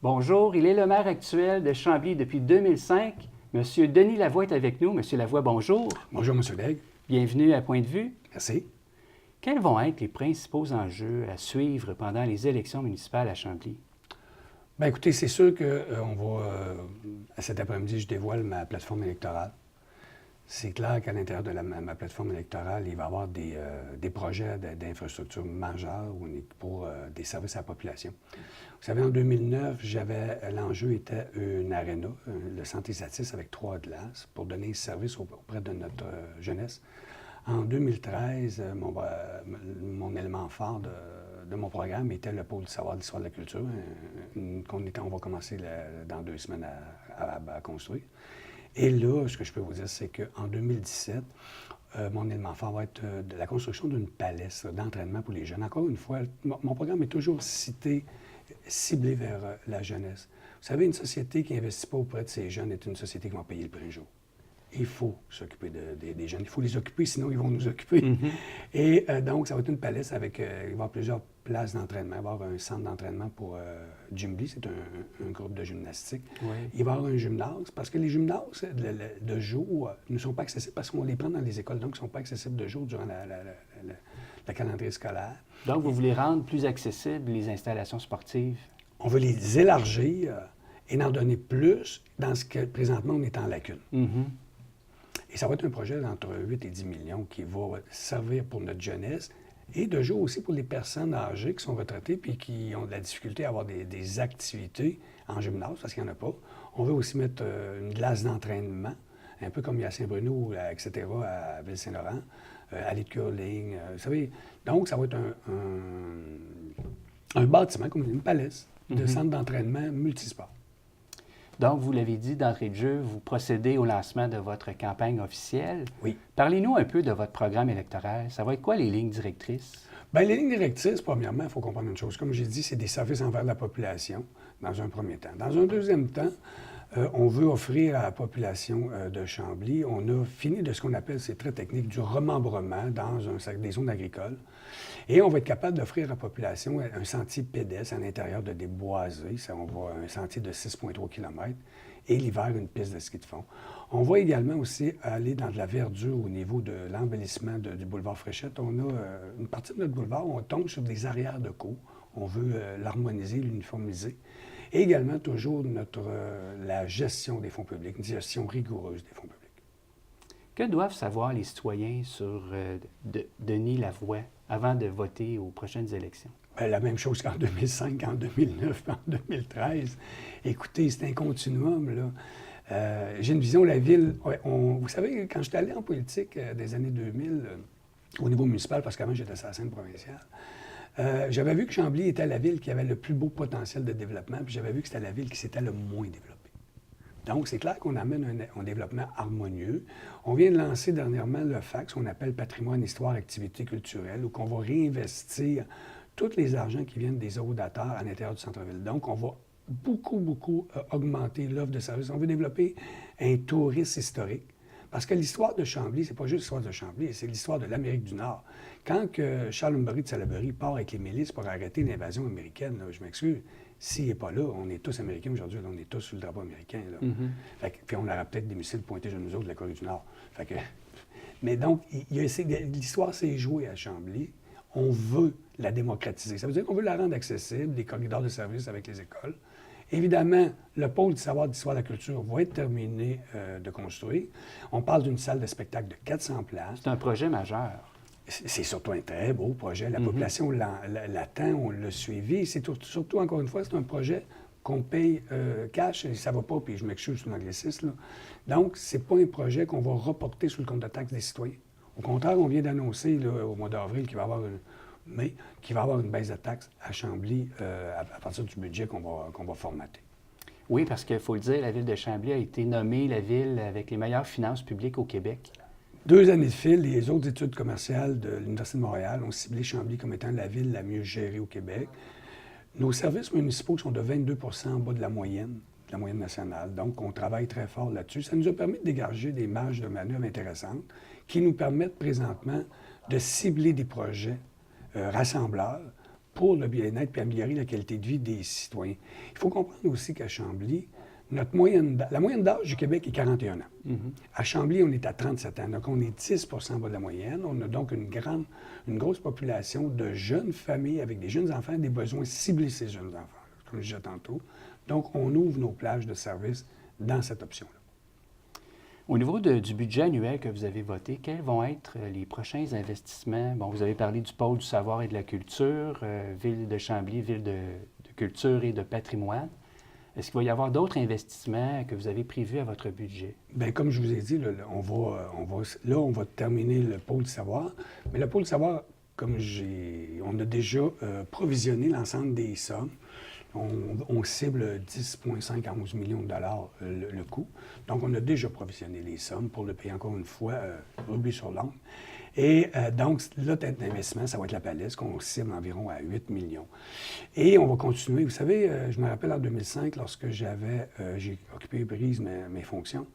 Bonjour, il est le maire actuel de Chambly depuis 2005. Monsieur Denis Lavoie est avec nous. Monsieur Lavoie, bonjour. Bonjour, M. Legge. Bienvenue à Point de vue. Merci. Quels vont être les principaux enjeux à suivre pendant les élections municipales à Chambly? Bien, écoutez, c'est sûr que à cet après-midi, je dévoile ma plateforme électorale. C'est clair qu'à l'intérieur de ma plateforme électorale, il va y avoir des projets d'infrastructures majeures pour des services à la population. Vous savez, en 2009, l'enjeu était une aréna, le centre Isatis avec 3 glaces pour donner service auprès de notre jeunesse. En 2013, mon élément phare de mon programme était le pôle du savoir de l'histoire de la culture, on va commencer dans 2 semaines à construire. Et là, ce que je peux vous dire, c'est qu'en 2017, mon élément fort va être de la construction d'une palestre d'entraînement pour les jeunes. Encore une fois, mon programme est toujours ciblé vers la jeunesse. Vous savez, une société qui n'investit pas auprès de ses jeunes est une société qui va payer le prix jour. Il faut s'occuper des jeunes. Il faut les occuper, sinon ils vont nous occuper. Mm-hmm. Et donc, ça va être une palestre avec, il va y avoir plusieurs places d'entraînement. Il va y avoir un centre d'entraînement pour Gymby, c'est un groupe de gymnastique. Oui. Il va y avoir un gymnase, parce que les gymnases de jour ne sont pas accessibles, parce qu'on les prend dans les écoles, donc ils ne sont pas accessibles de jour durant la calendrier scolaire. Donc, vous voulez rendre plus accessibles les installations sportives? On veut les élargir et en donner plus dans ce que présentement on est en lacune. Mm-hmm. Et ça va être un projet d'entre 8 et 10 millions qui va servir pour notre jeunesse et de jour aussi pour les personnes âgées qui sont retraitées puis qui ont de la difficulté à avoir des activités en gymnase, parce qu'il n'y en a pas. On veut aussi mettre une glace d'entraînement, un peu comme il y a à Saint-Bruno, etc., à Ville-Saint-Laurent, allée de curling, vous savez. Donc, ça va être un bâtiment, comme une palestre de centre d'entraînement multisport. Donc, vous l'avez dit d'entrée de jeu, vous procédez au lancement de votre campagne officielle. Oui. Parlez-nous un peu de votre programme électoral. Ça va être quoi les lignes directrices? Bien, les lignes directrices, premièrement, il faut comprendre une chose. Comme j'ai dit, c'est des services envers la population, dans un premier temps. Dans un deuxième temps, on veut offrir à la population de Chambly, on a fini de ce qu'on appelle, c'est très technique, du remembrement dans des zones agricoles. Et on va être capable d'offrir à la population un sentier pédestre à l'intérieur de des boisés. On va un sentier de 6,3 km. Et l'hiver, une piste de ski de fond. On va également aussi aller dans de la verdure au niveau de l'embellissement du boulevard Fréchette. On a une partie de notre boulevard où on tombe sur des arrières de cours. On veut l'harmoniser, l'uniformiser. Et également, toujours la gestion des fonds publics, une gestion rigoureuse des fonds publics. Que doivent savoir les citoyens sur Denis Lavoie avant de voter aux prochaines élections? Bien, la même chose qu'en 2005, en 2009, en 2013. Écoutez, c'est un continuum, là. J'ai une vision de la ville. Vous savez, quand j'étais allé en politique des années 2000, au niveau municipal, parce qu'avant, j'étais sur la scène provinciale, j'avais vu que Chambly était la ville qui avait le plus beau potentiel de développement, puis j'avais vu que c'était la ville qui s'était le moins développée. Donc, c'est clair qu'on amène un développement harmonieux. On vient de lancer dernièrement le FAC, ce qu'on appelle Patrimoine, Histoire, Activités culturelles, où on va réinvestir tous les argents qui viennent des erodateurs à l'intérieur du centre-ville. Donc, on va beaucoup augmenter l'offre de services. On veut développer un tourisme historique. Parce que l'histoire de Chambly, c'est pas juste l'histoire de Chambly, c'est l'histoire de l'Amérique du Nord. Quand Charles Umbery de Salaberry part avec les milices pour arrêter l'invasion américaine, là, je m'excuse, s'il n'est pas là, on est tous Américains aujourd'hui, on est tous sous le drapeau américain. Là. Mm-hmm. Puis on aura peut-être des missiles pointés sur nous autres de la Corée du Nord. Mais donc, l'histoire s'est jouée à Chambly. On veut la démocratiser. Ça veut dire qu'on veut la rendre accessible, des corridors de services avec les écoles. Évidemment, le pôle du savoir d'histoire de la culture va être terminé de construire. On parle d'une salle de spectacle de 400 places. C'est un projet majeur. C'est surtout un très beau projet. La population l'attend, on l'a suivi. C'est surtout, encore une fois, c'est un projet qu'on paye cash et ça ne va pas, puis je m'excuse sur l'anglicisme, là. Donc, ce n'est pas un projet qu'on va reporter sur le compte de taxe des citoyens. Au contraire, on vient d'annoncer là, au mois d'avril qu'il va y avoir une baisse de taxes à Chambly à partir du budget qu'on va formater. Oui, parce qu'il faut le dire, la ville de Chambly a été nommée la ville avec les meilleures finances publiques au Québec. 2 années de fil, les autres études commerciales de l'Université de Montréal ont ciblé Chambly comme étant la ville la mieux gérée au Québec. Nos services municipaux sont de 22 % en bas de la moyenne nationale. Donc, on travaille très fort là-dessus. Ça nous a permis de dégager des marges de manœuvre intéressantes qui nous permettent présentement de cibler des projets rassembleurs pour le bien-être et améliorer la qualité de vie des citoyens. Il faut comprendre aussi qu'à Chambly, la moyenne d'âge du Québec est 41 ans. À Chambly, on est à 37 ans. Donc, on est 10 en bas de la moyenne. On a donc une grosse population de jeunes familles avec des jeunes enfants et des besoins ciblés, ces jeunes enfants, comme je disais tantôt. Donc, on ouvre nos plages de services dans cette option-là. Au niveau du budget annuel que vous avez voté, quels vont être les prochains investissements? Bon, vous avez parlé du pôle du savoir et de la culture, ville de Chambly, ville de culture et de patrimoine. Est-ce qu'il va y avoir d'autres investissements que vous avez prévus à votre budget? Bien, comme je vous ai dit, là, on va terminer le pôle du savoir. Mais le pôle du savoir, on a déjà provisionné l'ensemble des sommes. On cible 10,5 à 11 millions de dollars le coût. Donc, on a déjà provisionné les sommes pour le payer encore une fois rubis sur l'ongle. Et donc, là, d'investissement, ça va être la Palisse, qu'on cible environ à 8 millions. Et on va continuer. Vous savez, je me rappelle en 2005, lorsque j'ai occupé Brise mes fonctions,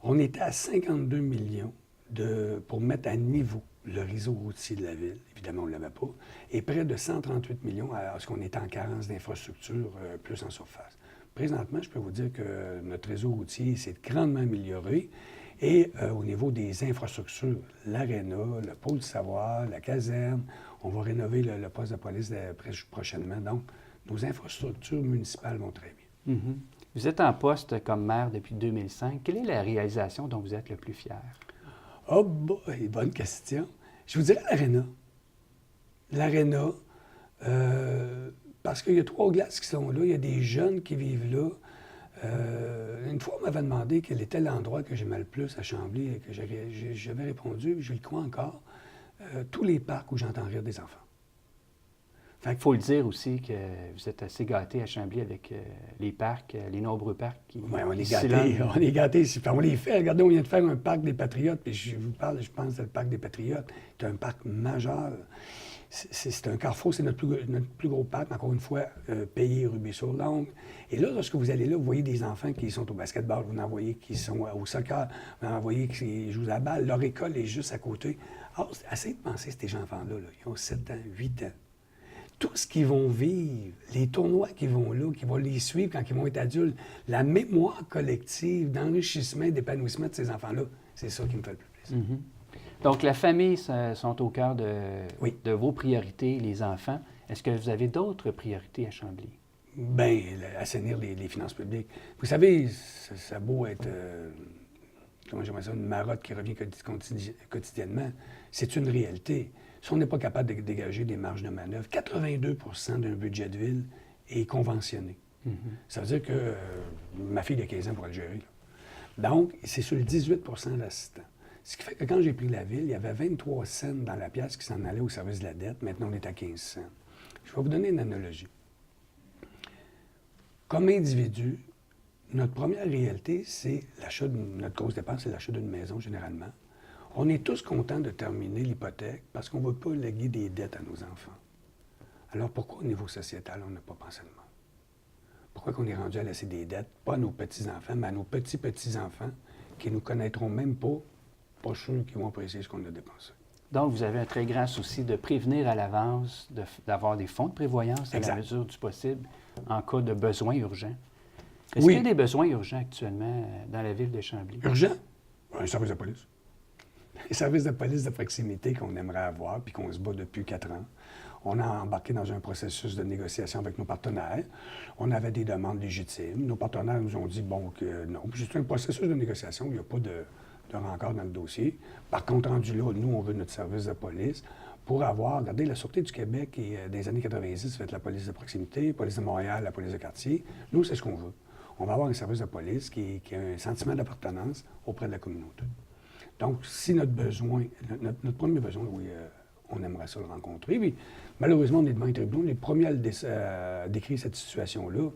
on était à 52 millions pour mettre à niveau le réseau routier de la ville. Évidemment, on ne l'avait pas. Et près de 138 millions parce qu'on était en carence d'infrastructures plus en surface. Présentement, je peux vous dire que notre réseau routier s'est grandement amélioré. Et au niveau des infrastructures, l'aréna, le pôle du savoir, la caserne, on va rénover le poste de police prochainement. Donc, nos infrastructures municipales vont très bien. Vous êtes en poste comme maire depuis 2005. Quelle est la réalisation dont vous êtes le plus fier? Oh boy, bonne question. Je vous dirais l'aréna. L'aréna, parce qu'il y a 3 glaces qui sont là, il y a des jeunes qui vivent là. Une fois, on m'avait demandé quel était l'endroit que j'aimais le plus à Chambly et que j'avais répondu, je le crois encore, tous les parcs où j'entends rire des enfants. Il faut le dire aussi que vous êtes assez gâtés à Chambly avec les parcs, les nombreux parcs qui... Oui, on est gâtés. On les fait. Regardez, on vient de faire un parc des Patriotes, puis je vous parle, je pense, c'est le parc des Patriotes. C'est un parc majeur. C'est un carrefour, c'est notre plus gros parc, encore une fois, payé rubis sur l'ongle. Et là, lorsque vous allez là, vous voyez des enfants qui sont au basketball, vous en voyez qui sont au soccer, vous en voyez qui jouent à la balle. Leur école est juste à côté. Alors, essayez de penser, ces enfants-là, ils ont 7 ans, 8 ans. Tout ce qu'ils vont vivre, les tournois qui vont là, qui vont les suivre quand ils vont être adultes, la mémoire collective d'enrichissement et d'épanouissement de ces enfants-là, c'est ça qui me fait le plus plaisir. Donc, la famille sont au cœur de vos priorités, les enfants. Est-ce que vous avez d'autres priorités à Chambly? Bien, assainir les finances publiques. Vous savez, ça a beau être, comment j'aimerais ça, une marotte qui revient quotidiennement, c'est une réalité. Si on n'est pas capable de dégager des marges de manœuvre, 82 d'un budget de ville est conventionné. Ça veut dire que ma fille de 15 ans pourrait le gérer. Là. Donc, c'est sur le 18 de l'assistant. Ce qui fait que quand j'ai pris la ville, il y avait 23 cents dans la pièce qui s'en allait au service de la dette. Maintenant, on est à 15 cents. Je vais vous donner une analogie. Comme individu, notre première réalité, c'est l'achat notre grosse dépense, c'est l'achat d'une maison, généralement. On est tous contents de terminer l'hypothèque parce qu'on ne veut pas léguer des dettes à nos enfants. Alors, pourquoi au niveau sociétal, on n'a pas pensé de même? Pourquoi qu'on est rendu à laisser des dettes, pas à nos petits-enfants, mais à nos petits-petits-enfants qui ne nous connaîtront même pas sûrs qu'ils vont apprécier ce qu'on a dépensé. Donc, vous avez un très grand souci de prévenir à l'avance, d'avoir des fonds de prévoyance à la mesure du possible en cas de besoins urgents. Est-ce qu'il y a des besoins urgents actuellement dans la ville de Chambly? Urgents? Un service de police. Les services de police de proximité qu'on aimerait avoir puis qu'on se bat depuis 4 ans. On a embarqué dans un processus de négociation avec nos partenaires. On avait des demandes légitimes. Nos partenaires nous ont dit, bon, que non. C'est un processus de négociation. Il n'y a pas de rencard dans le dossier. Par contre, rendu là, nous, on veut notre service de police pour avoir, regardez, la Sûreté du Québec, et dans les années 90, fait la police de proximité, la police de Montréal, la police de quartier. Nous, c'est ce qu'on veut. On va avoir un service de police qui a un sentiment d'appartenance auprès de la communauté. Donc, si notre premier besoin, oui, on aimerait ça le rencontrer. Puis, malheureusement, on est devant les tribunaux. On est les premiers à décrire cette situation-là.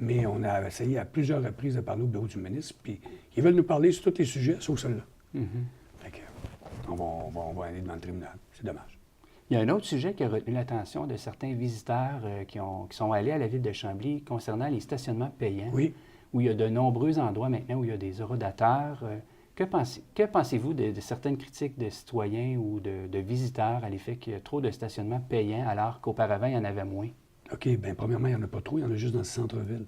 Mais on a essayé à plusieurs reprises de parler au bureau du ministre, puis ils veulent nous parler sur tous les sujets, sauf celui-là. Fait que, on va aller devant le tribunal. C'est dommage. Il y a un autre sujet qui a retenu l'attention de certains visiteurs qui sont allés à la ville de Chambly concernant les stationnements payants. Oui. Où il y a de nombreux endroits maintenant où il y a des horodateurs. Que pensez-vous de certaines critiques de citoyens ou de visiteurs à l'effet qu'il y a trop de stationnements payants alors qu'auparavant, il y en avait moins? OK, bien, premièrement, il n'y en a pas trop, il y en a juste dans le centre-ville.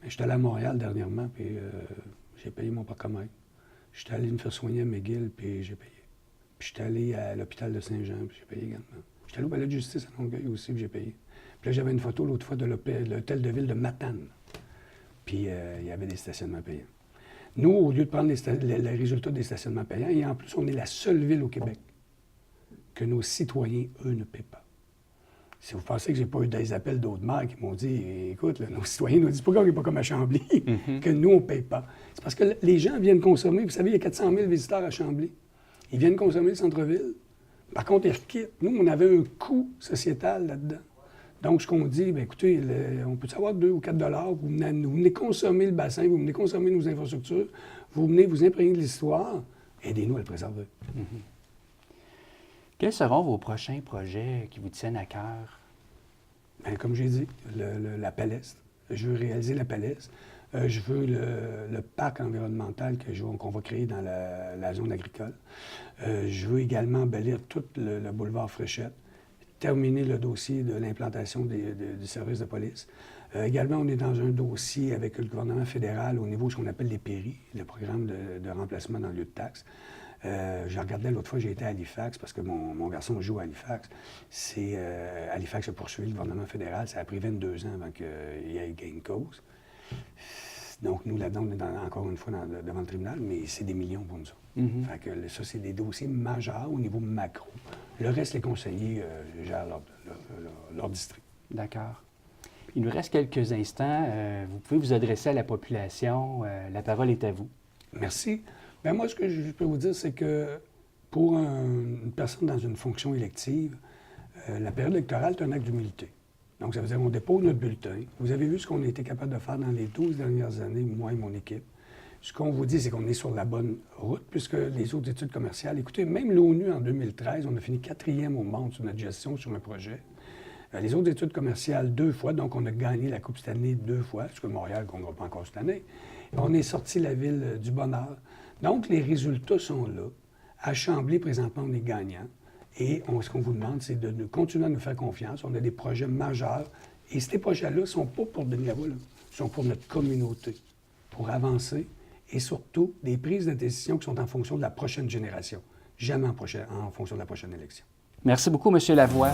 Mais j'étais allé à Montréal dernièrement, puis j'ai payé mon parcomètre. J'étais allé me faire soigner à McGill, puis j'ai payé. Puis j'étais allé à l'hôpital de Saint-Jean, puis j'ai payé également. J'étais allé au palais de justice à Longueuil aussi, puis j'ai payé. Puis là, j'avais une photo l'autre fois de l'hôtel de ville de Matane. Puis il y avait des stationnements payants. Nous, au lieu de prendre les résultats des stationnements payants, et en plus, on est la seule ville au Québec que nos citoyens, eux, ne paient pas. Si vous pensez que j'ai pas eu des appels d'autres maires qui m'ont dit « Écoute, là, nos citoyens nous disent pourquoi on n'est pas comme à Chambly, que nous, on ne paye pas. » C'est parce que les gens viennent consommer. Vous savez, il y a 400 000 visiteurs à Chambly. Ils viennent consommer le centre-ville. Par contre, ils quittent. Nous, on avait un coût sociétal là-dedans. Donc, ce qu'on dit, bien, écoutez, on peut avoir 2 ou 4 $, vous venez consommer le bassin, vous venez consommer nos infrastructures, vous venez vous imprégner de l'histoire, aidez-nous à le préserver. Quels seront vos prochains projets qui vous tiennent à cœur? Bien, comme j'ai dit, la Paleste. Je veux réaliser la Paleste. Je veux le parc environnemental qu'on va créer dans la zone agricole. Je veux également embellir tout le boulevard Fréchette, terminer le dossier de l'implantation du service de police. Également, on est dans un dossier avec le gouvernement fédéral au niveau de ce qu'on appelle les PERI, le programme de remplacement dans le lieu de taxe. Je regardais l'autre fois, j'ai été à Halifax parce que mon garçon joue à Halifax. Halifax a poursuivi le gouvernement fédéral. Ça a pris 22 ans avant qu'il y ait gain de cause. Donc, nous, là-dedans, on est encore une fois devant le tribunal, mais c'est des millions pour nous. Fait que ça, c'est des dossiers majeurs au niveau macro. Le reste, les conseillers gèrent leur district. D'accord. Il nous reste quelques instants. Vous pouvez vous adresser à la population. La parole est à vous. Merci. Bien, moi, ce que je peux vous dire, c'est que pour une personne dans une fonction élective, la période électorale est un acte d'humilité. Donc, ça veut dire qu'on dépose notre bulletin. Vous avez vu ce qu'on a été capable de faire dans les 12 dernières années, moi et mon équipe. Ce qu'on vous dit, c'est qu'on est sur la bonne route, puisque les autres études commerciales, écoutez, même l'ONU, en 2013, on a fini 4e au monde sur notre gestion sur un projet. Les autres études commerciales, 2 fois, donc on a gagné la Coupe cette année 2 fois, parce que Montréal ne gagnera pas encore cette année. On est sorti la ville du bonheur. Donc, les résultats sont là. À Chambly, présentement, on est gagnant. Et ce qu'on vous demande, c'est de continuer à nous faire confiance. On a des projets majeurs. Et ces projets-là ne sont pas pour Denis Lavoie, ils sont pour notre communauté, pour avancer. Et surtout, des prises de décision qui sont en fonction de la prochaine génération, jamais en fonction de la prochaine élection. Merci beaucoup, M. Lavoie.